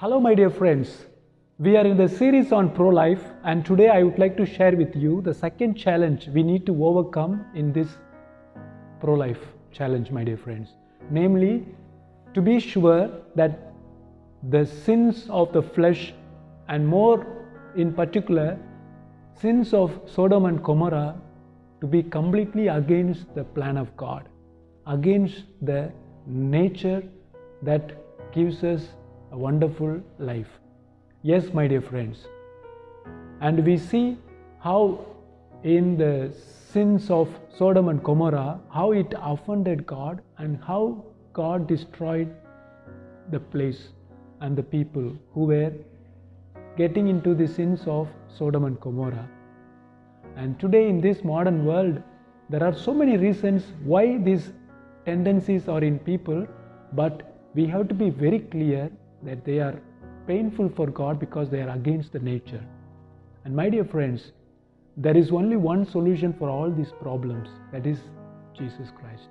Hello my dear friends, we are in the series on pro-life and today I would like to share with you the second challenge we need to overcome in this pro-life challenge my dear friends. Namely, to be sure that the sins of the flesh and more in particular sins of Sodom and Gomorrah to be completely against the plan of God, against the nature that gives us a wonderful life. Yes, my dear friends. And we see how in the sins of Sodom and Gomorrah, how it offended God and how God destroyed the place and the people who were getting into the sins of Sodom and Gomorrah. And today in this modern world, there are so many reasons why these tendencies are in people, but we have to be very clear that they are painful for God because they are against the nature. And my dear friends, there is only one solution for all these problems, that is Jesus Christ.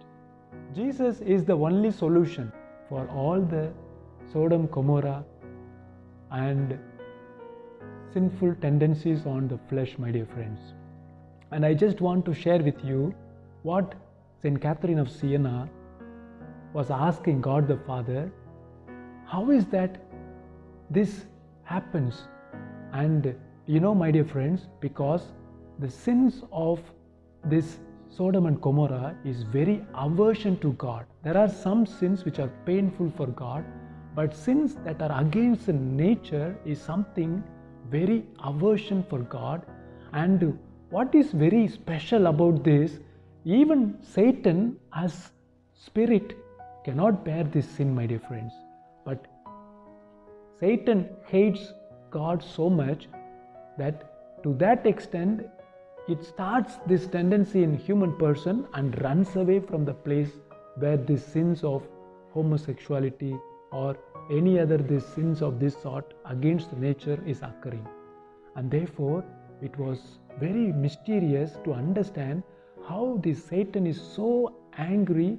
Jesus is the only solution for all the Sodom, Gomorrah and sinful tendencies on the flesh, my dear friends. And I just want to share with you what Saint Catherine of Siena was asking God the Father. How is that this happens? And you know, my dear friends, because the sins of this Sodom and Gomorrah is very aversion to God. There are some sins which are painful for God, but sins that are against nature is something very aversion for God. And what is very special about this, even Satan as spirit cannot bear this sin, my dear friends. But Satan hates God so much that to that extent it starts this tendency in human person and runs away from the place where the sins of homosexuality or any other these sins of this sort against nature is occurring. And therefore it was very mysterious to understand how this Satan is so angry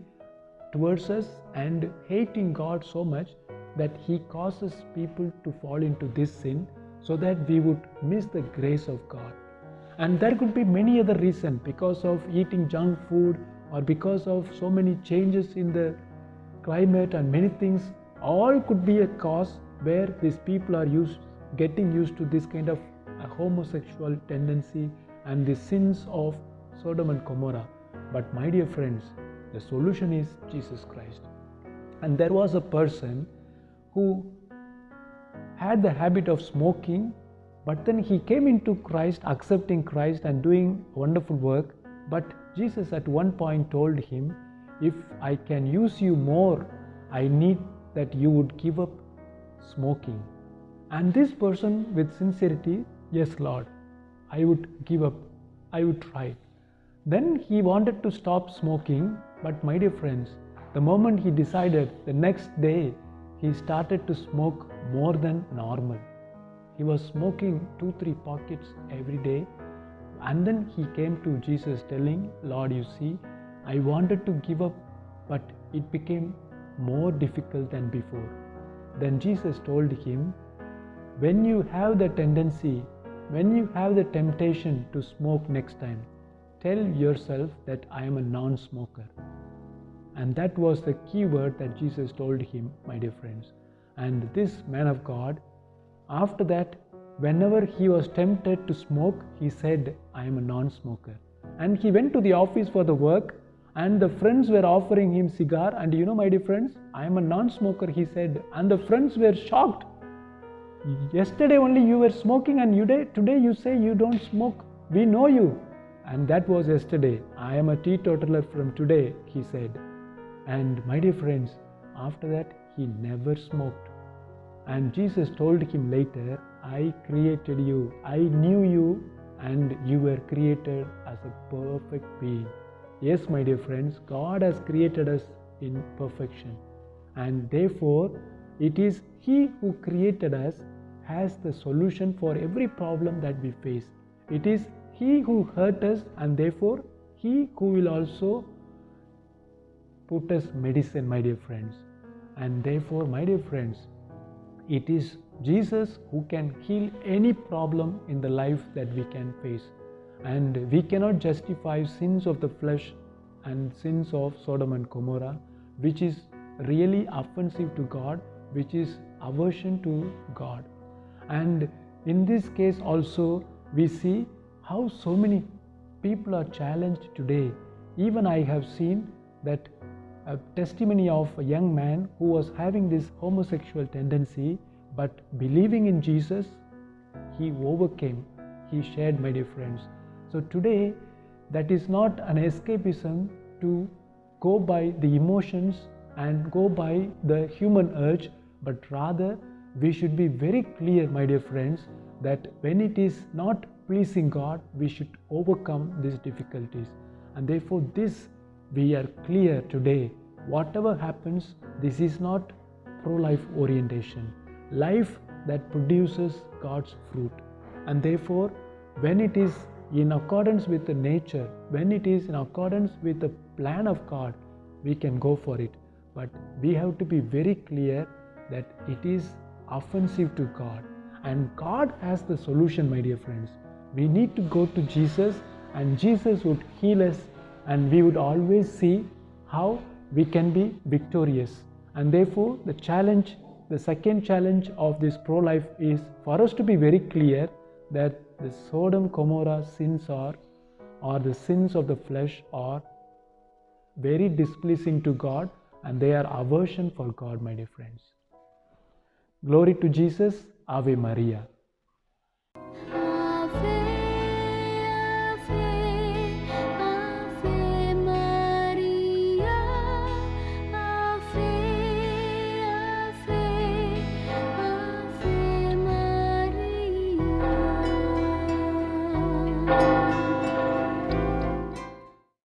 towards us and hating God so much that he causes people to fall into this sin so that we would miss the grace of God. And there could be many other reasons, because of eating junk food or because of so many changes in the climate and many things. All could be a cause where these people are getting used to this kind of a homosexual tendency and the sins of Sodom and Gomorrah. But my dear friends, the solution is Jesus Christ. And there was a person who had the habit of smoking, but then he came into Christ, accepting Christ and doing wonderful work. But Jesus at one point told him, if I can use you more, I need that you would give up smoking. And this person with sincerity, yes Lord, I would give up, I would try. Then he wanted to stop smoking, but my dear friends, the moment he decided, the next day he started to smoke more than normal. He was smoking 2-3 pockets every day, and then he came to Jesus telling, Lord, you see, I wanted to give up, but it became more difficult than before. Then Jesus told him, when you have the tendency, when you have the temptation to smoke next time, tell yourself that I am a non-smoker. And that was the key word that Jesus told him, my dear friends. And this man of God, after that, whenever he was tempted to smoke, he said, I am a non-smoker. And he went to the office for the work, and the friends were offering him cigar. And you know, my dear friends, I am a non-smoker, he said. And the friends were shocked. Yesterday only you were smoking, and today you say you don't smoke. We know you. And that was yesterday. I am a teetotaler from today, he said. And my dear friends, after that he never smoked. And Jesus told him later, I created you, I knew you, and you were created as a perfect being. Yes, my dear friends, God has created us in perfection. And therefore, it is He who created us has the solution for every problem that we face. It is He who hurt us, and therefore He who will also put us medicine, my dear friends. And therefore, my dear friends, It is Jesus who can heal any problem in the life that we can face. And we cannot justify sins of the flesh and sins of Sodom and Gomorrah, which is really offensive to God, which is aversion to God. And in this case also, we see how so many people are challenged today. Even I have seen that a testimony of a young man who was having this homosexual tendency, but believing in Jesus, he overcame, he shared, my dear friends. So today, that is not an escapism to go by the emotions and go by the human urge, but rather we should be very clear, my dear friends, that when it is not pleasing God, we should overcome these difficulties. And therefore this we are clear today. Whatever happens, this is not pro-life orientation. Life that produces God's fruit. And therefore, when it is in accordance with the nature, when it is in accordance with the plan of God, we can go for it. But we have to be very clear that it is offensive to God. And God has the solution, my dear friends. We need to go to Jesus, and Jesus would heal us, and we would always see how we can be victorious. And therefore, the challenge, the second challenge of this pro-life is for us to be very clear that the Sodom Gomorrah sins or the sins of the flesh are very displeasing to God, and they are aversion for God, my dear friends. Glory to Jesus. Ave Maria.